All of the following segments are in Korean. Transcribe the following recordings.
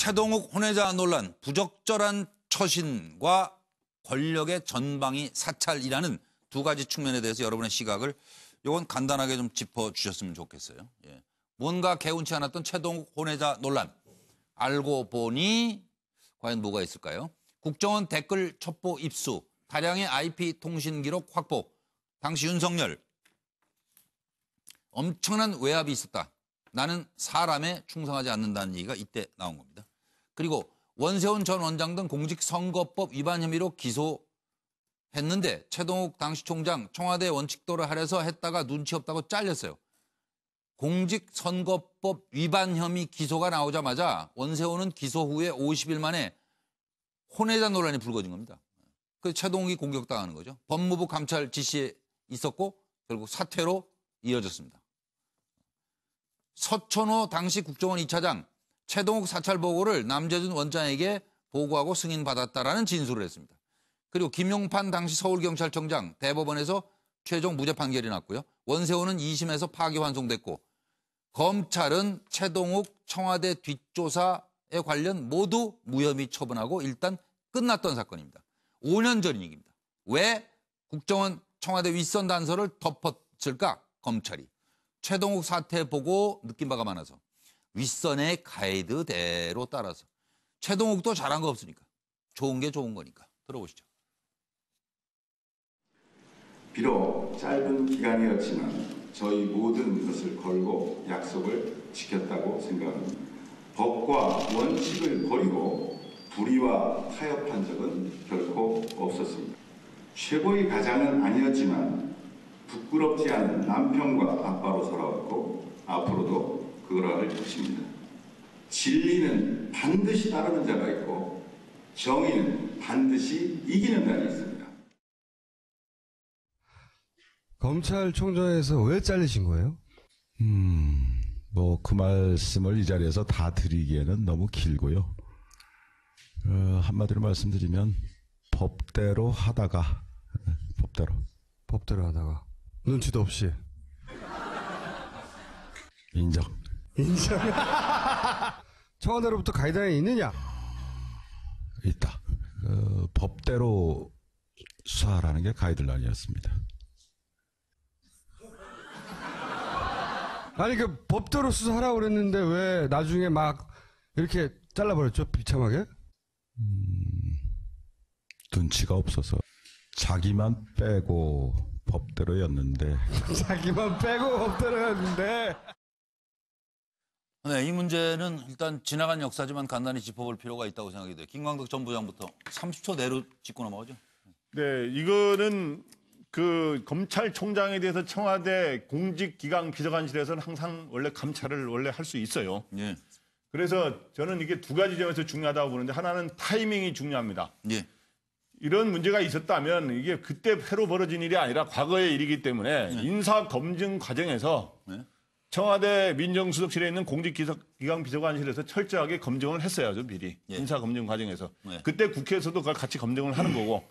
최동욱 혼외자 논란, 부적절한 처신과 권력의 전방위 사찰이라는 두 가지 측면에 대해서 여러분의 시각을 이건 간단하게 좀 짚어주셨으면 좋겠어요. 예. 뭔가 개운치 않았던 최동욱 혼외자 논란. 알고 보니 과연 뭐가 있을까요? 국정원 댓글 첩보 입수, 다량의 IP 통신 기록 확보, 당시 윤석열 엄청난 외압이 있었다. 나는 사람에 충성하지 않는다는 얘기가 이때 나온 겁니다. 그리고 원세훈 전 원장 등 공직선거법 위반 혐의로 기소했는데 최동욱 당시 총장 청와대 원칙도를 하려서 했다가 눈치 없다고 잘렸어요. 공직선거법 위반 혐의 기소가 나오자마자 원세훈은 기소 후에 50일 만에 혼외자 논란이 불거진 겁니다. 그래서 최동욱이 공격당하는 거죠. 법무부 감찰 지시에 있었고 결국 사퇴로 이어졌습니다. 서천호 당시 국정원 2차장 최동욱 사찰 보고를 남재준 원장에게 보고하고 승인받았다라는 진술을 했습니다. 그리고 김용판 당시 서울경찰청장 대법원에서 최종 무죄 판결이 났고요. 원세훈은 2심에서 파기환송됐고 검찰은 최동욱 청와대 뒷조사에 관련 모두 무혐의 처분하고 일단 끝났던 사건입니다. 5년 전 얘기입니다. 왜 국정원 청와대 윗선 단서를 덮었을까? 검찰이. 최동욱 사태 보고 느낀 바가 많아서 윗선의 가이드대로 따라서 최동욱도 잘한 거 없으니까 좋은 게 좋은 거니까 들어보시죠. 비록 짧은 기간이었지만 저희 모든 것을 걸고 약속을 지켰다고 생각합니다. 법과 원칙을 버리고 불의와 타협한 적은 결코 없었습니다. 최고의 가장은 아니었지만 부끄럽지 않은 남편과 아빠로 살아왔고 앞으로도 그러할 것입니다. 진리는 반드시 따르는 자가 있고 정의는 반드시 이기는 날이 있습니다. 검찰총장에서 왜 잘리신 거예요? 뭐 그 말씀을 이 자리에서 다 드리기에는 너무 길고요. 한마디로 말씀드리면 법대로 하다가 법대로 하다가 눈치도 없이 인정. 청와대로부터 가이드라인이 있느냐? 있다. 법대로 수사하라는 게 가이드라인이었습니다. 아니 그 법대로 수사하라고 그랬는데 왜 나중에 막 이렇게 잘라버렸죠? 비참하게? 눈치가 없어서 자기만 빼고 법대로였는데. 자기만 빼고 법대로였는데. 네, 이 문제는 일단 지나간 역사지만 간단히 짚어볼 필요가 있다고 생각이 돼요. 김광덕 전 부장부터 30초 내로 짚고 넘어가죠. 네, 이거는 그 검찰총장에 대해서 청와대 공직기강 비서관실에서는 항상 원래 감찰을 원래 할 수 있어요. 예. 그래서 저는 이게 두 가지 점에서 중요하다고 보는데 하나는 타이밍이 중요합니다. 예. 이런 문제가 있었다면 이게 그때 새로 벌어진 일이 아니라 과거의 일이기 때문에 인사검증 과정에서 청와대 민정수석실에 있는 공직기강 비서관실에서 철저하게 검증을 했어야죠, 미리. 인사검증 과정에서. 그때 국회에서도 그걸 같이 검증을 하는 거고.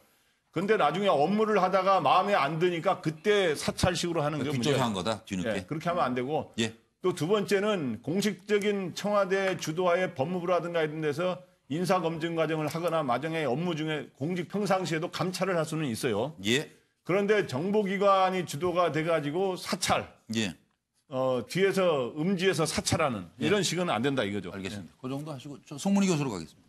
근데 나중에 업무를 하다가 마음에 안 드니까 그때 사찰식으로 하는 게 문제예요. 뒷조사한 거다, 뒤늦게. 네, 그렇게 하면 안 되고. 예. 또 두 번째는 공식적인 청와대 주도하에 법무부라든가 이런 데서 인사검증 과정을 하거나 마정의 업무 중에 공직 평상시에도 감찰을 할 수는 있어요. 예. 그런데 정보기관이 주도가 돼가지고 사찰. 예. 뒤에서 음지에서 사찰하는 이런 식은 안 된다 이거죠. 알겠습니다. 그 정도 하시고 저 송문희 교수로 가겠습니다.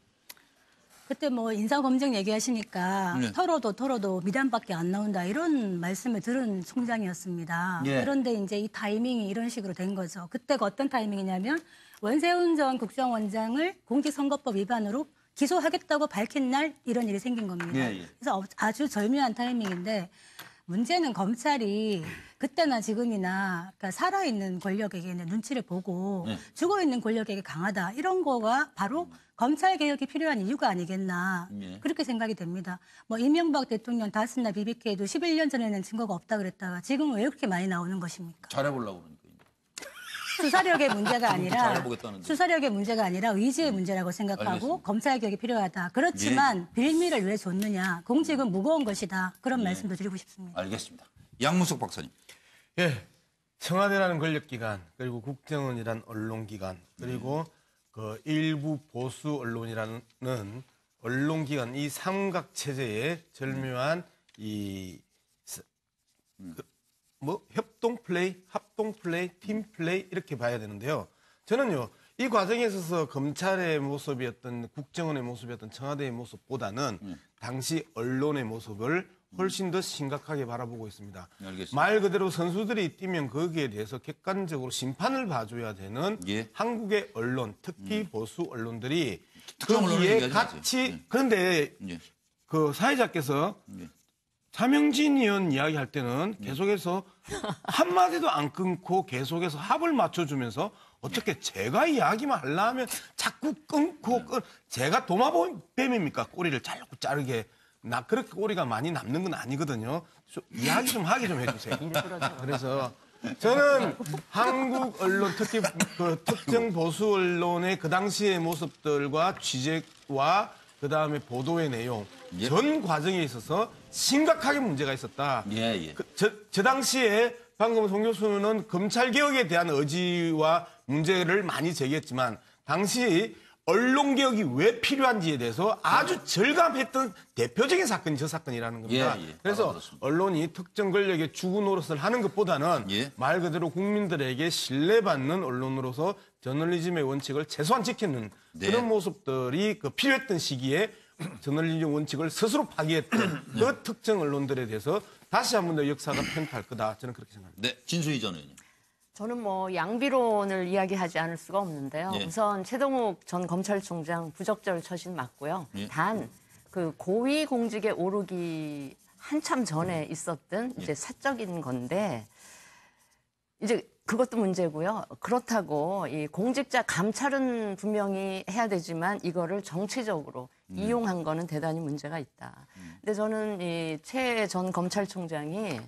그때 뭐 인사검증 얘기하시니까 털어도 미담밖에 안 나온다 이런 말씀을 들은 총장이었습니다. 예. 그런데 이제 이 타이밍이 이런 식으로 된 거죠. 그때가 어떤 타이밍이냐면 원세훈 전 국정원장을 공직선거법 위반으로 기소하겠다고 밝힌 날 이런 일이 생긴 겁니다. 그래서 아주 절묘한 타이밍인데 문제는 검찰이 그때나 지금이나 그러니까 살아있는 권력에게는 눈치를 보고 죽어있는 권력에게 강하다. 이런 거가 바로 검찰개혁이 필요한 이유가 아니겠나. 그렇게 생각이 됩니다. 뭐 이명박 대통령 다스나 BBK도 11년 전에는 증거가 없다 그랬다가 지금은 왜 그렇게 많이 나오는 것입니까? 잘해보려고 그러니까. 수사력의 문제가 아니라 잘해보겠다는데. 수사력의 문제가 아니라 의지의 문제라고 생각하고 알겠습니다. 검찰개혁이 필요하다. 그렇지만 빌미를 왜 줬느냐. 공직은 무거운 것이다. 그런 말씀도 드리고 싶습니다. 알겠습니다. 양문석 박사님. 예, 청와대라는 권력기관 그리고 국정원이란 언론기관 그리고 그 일부 보수 언론이라는 언론기관 이 삼각 체제의 절묘한 협동 플레이, 합동 플레이, 팀 플레이 이렇게 봐야 되는데요. 저는요 이 과정에 있어서 검찰의 모습이었던 국정원의 모습이었던 청와대의 모습보다는 당시 언론의 모습을 훨씬 더 심각하게 바라보고 있습니다. 알겠습니다. 말 그대로 선수들이 뛰면 거기에 대해서 객관적으로 심판을 봐줘야 되는 예. 한국의 언론, 특히 보수 언론들이 특정 언론을 거기에 얘기하지 마세요. 같이 예. 그런데 예. 그 사회자께서 예. 차명진 의원 이야기할 때는 계속해서 한마디도 안 끊고 계속해서 합을 맞춰주면서 어떻게 제가 이야기만 하려면 자꾸 끊고 제가 도마뱀입니까? 꼬리를 자르게 나 그렇게 꼬리가 많이 남는 건 아니거든요. 이야기 좀 하게 좀 해주세요. 그래서 저는 한국 언론 특히 그 특정 보수 언론의 그 당시의 모습들과 취재와 그 다음에 보도의 내용 예. 전 과정에 있어서 심각하게 문제가 있었다. 예. 저 당시에 방금 송 교수는 검찰 개혁에 대한 의지와 문제를 많이 제기했지만 당시 언론 개혁이 왜 필요한지에 대해서 아주 절감했던 대표적인 사건이 저 사건이라는 겁니다. 예. 그래서 알아들었습니다. 언론이 특정 권력의 주구 노릇을 하는 것보다는 예. 말 그대로 국민들에게 신뢰받는 언론으로서 저널리즘의 원칙을 최소한 지키는 네. 그런 모습들이 그 필요했던 시기에 저널리즘 원칙을 스스로 파기했던 그 특정 언론들에 대해서 다시 한 번 더 역사가 편파할 거다. 저는 그렇게 생각합니다. 네, 진수희 전 의원님. 저는 뭐 양비론을 이야기하지 않을 수가 없는데요. 예. 우선 최동욱 전 검찰총장 부적절 처신 맞고요. 예. 단 그 고위 공직에 오르기 한참 전에 있었던 이제 사적인 건데 이제 그것도 문제고요. 그렇다고 이 공직자 감찰은 분명히 해야 되지만 이거를 정치적으로 이용한 거는 대단히 문제가 있다. 근데 저는 이 최 전 검찰총장이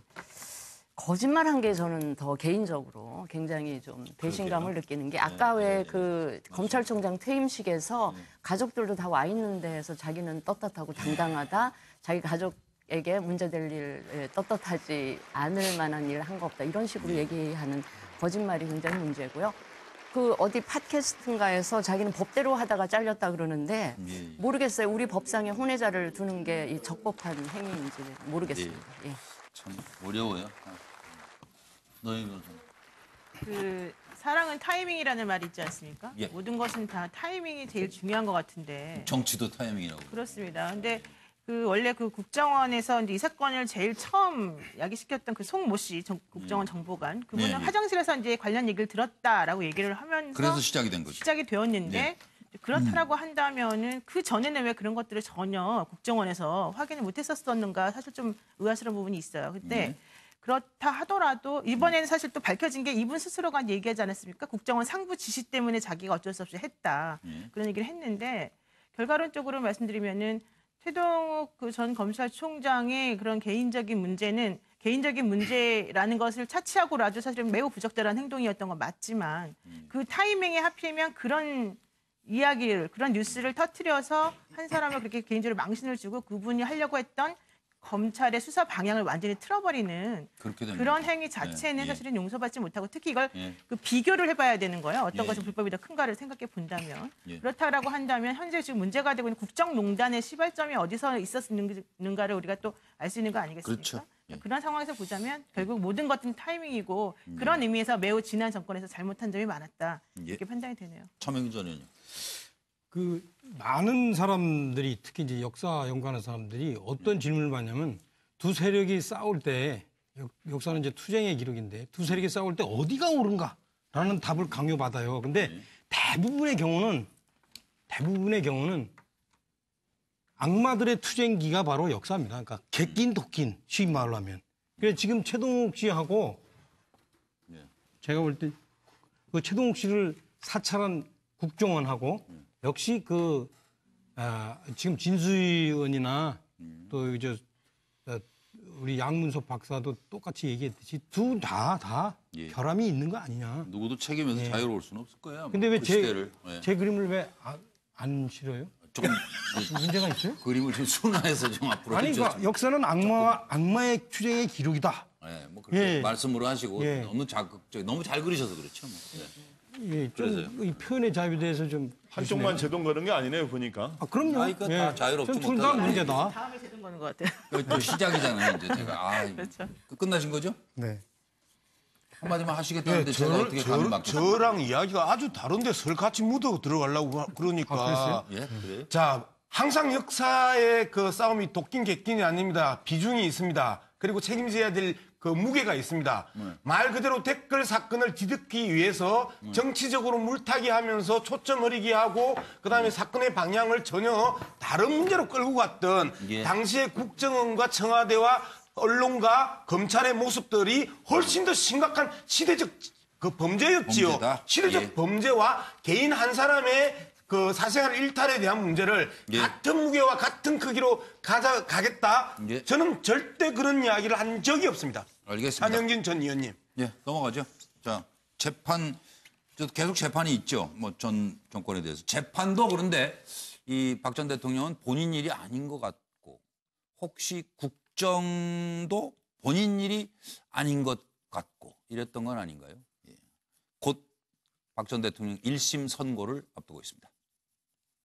거짓말한 게 저는 더 개인적으로 굉장히 좀 배신감을 느끼는 게 아까 왜 그 검찰총장 퇴임식에서 가족들도 다 와 있는 데에서 자기는 떳떳하고 당당하다. 자기 가족에게 문제될 일 떳떳하지 않을 만한 일을 한 거 없다. 이런 식으로 얘기하는 거짓말이 굉장히 문제고요. 그 어디 팟캐스트인가에서 자기는 법대로 하다가 잘렸다 그러는데 모르겠어요. 우리 법상에 혼외자를 두는 게 이 적법한 행위인지 모르겠습니다. 예. 참 어려워요. 너희 그 사랑은 타이밍이라는 말이 있지 않습니까? 예. 모든 것은 다 타이밍이 제일 중요한 것 같은데. 정치도 타이밍이라고. 그렇습니다. 근데 그 원래 그 국정원에서 이제 이 사건을 제일 처음 야기시켰던 그 송모 씨 국정원 정보관 그분은 예. 화장실에서 이제 관련 얘기를 들었다라고 얘기를 하면서 그래서 시작이 된 거죠. 시작이 되었는데 예. 그렇다라고 한다면은 그 전에는 왜 그런 것들을 전혀 국정원에서 확인을 못했었었는가 사실 좀 의아스러운 부분이 있어요. 근데 그렇다 하더라도 이번에는 사실 또 밝혀진 게 이분 스스로가 얘기하지 않았습니까? 국정원 상부 지시 때문에 자기가 어쩔 수 없이 했다 그런 얘기를 했는데 결과론적으로 말씀드리면은 최동욱 그 전 검찰총장의 그런 개인적인 문제라는 것을 차치하고라도 사실은 매우 부적절한 행동이었던 건 맞지만 그 타이밍에 하필이면 그런 이야기를 그런 뉴스를 터뜨려서 한 사람을 그렇게 개인적으로 망신을 주고 그분이 하려고 했던 검찰의 수사 방향을 완전히 틀어버리는 그렇게 됩니다. 그런 행위 자체는 예. 사실은 용서받지 못하고 특히 이걸 예. 그 비교를 해봐야 되는 거예요. 어떤 예. 것이 불법이 더 큰가를 생각해 본다면 예. 그렇다라고 한다면 현재 지금 문제가 되고 있는 국정농단의 시발점이 어디서 있었는가를 우리가 또 알 수 있는 거 아니겠습니까? 그렇죠. 예. 그런 상황에서 보자면 결국 모든 것은 타이밍이고 그런 의미에서 매우 지난 정권에서 잘못한 점이 많았다 예. 이렇게 판단이 되네요. 차명희 전 의원님. 그 많은 사람들이 특히 이제 역사 연구하는 사람들이 어떤 질문을 받냐면 두 세력이 싸울 때 역사는 이제 투쟁의 기록인데 두 세력이 싸울 때 어디가 옳은가라는 답을 강요받아요. 근데 대부분의 경우는 악마들의 투쟁기가 바로 역사입니다. 그러니까 객긴 독긴 쉬운 말로 하면. 그래서 지금 최동욱 씨하고 제가 볼 때 그 최동욱 씨를 사찰한 국정원하고 역시 지금 진수희 의원이나 또 이제 우리 양문석 박사도 똑같이 얘기했듯이 둘 다 예. 결함이 있는 거 아니냐. 누구도 책임에서 예. 자유로울 수는 없을 거예요. 근데 왜 그 시대를. 예. 제 그림을 왜 안 싫어요? 조금 문제가 있어요? 그림을 좀 순화해서 좀 앞으로 아니, 그러니까 해주셨으면. 역사는 악마의 투쟁의 기록이다. 예, 뭐 그렇게 예. 말씀으로 하시고 예. 너무 자극적, 너무 잘 그리셔서 그렇죠. 뭐. 예. 예, 그래서요? 좀이 표현의 자유에 대해서 좀 한쪽만 보시네요. 제동 거는 게 아니네요, 보니까. 아, 그럼요. 아, 이거 다 자유롭지 둘 다 못하다. 문제다. 다음에 제동 거는 것 같아요. 또 시작이잖아요, 이제 제가. 그렇죠. 끝나신 거죠? 네. 한마디만 하시겠다는데 제가 어떻게 감히 막겠어요? 저랑 이야기가 아주 다른데 설같이 묻어 들어가려고 그러니까. 예, 그래요? 자, 항상 역사의 그 싸움이 도끼 객끼이 아닙니다. 비중이 있습니다. 그리고 책임져야 될 그 무게가 있습니다. 말 그대로 댓글 사건을 뒤덮기 위해서 정치적으로 물타기 하면서 초점 흐리게 하고 그다음에 사건의 방향을 전혀 다른 문제로 끌고 갔던 예. 당시의 국정원과 청와대와 언론과 검찰의 모습들이 훨씬 더 심각한 시대적 그 범죄였지요. 범죄다. 시대적 예. 범죄와 개인 한 사람의 그 사생활 일탈에 대한 문제를 예. 같은 무게와 같은 크기로 가겠다. 예. 저는 절대 그런 이야기를 한 적이 없습니다. 알겠습니다. 한영진 전 의원님. 예, 넘어가죠. 자, 계속 재판이 있죠. 뭐 전 정권에 대해서. 재판도 그런데 이 박 전 대통령은 본인 일이 아닌 것 같고 혹시 국정도 본인 일이 아닌 것 같고 이랬던 건 아닌가요? 예. 곧 박 전 대통령 1심 선고를 앞두고 있습니다.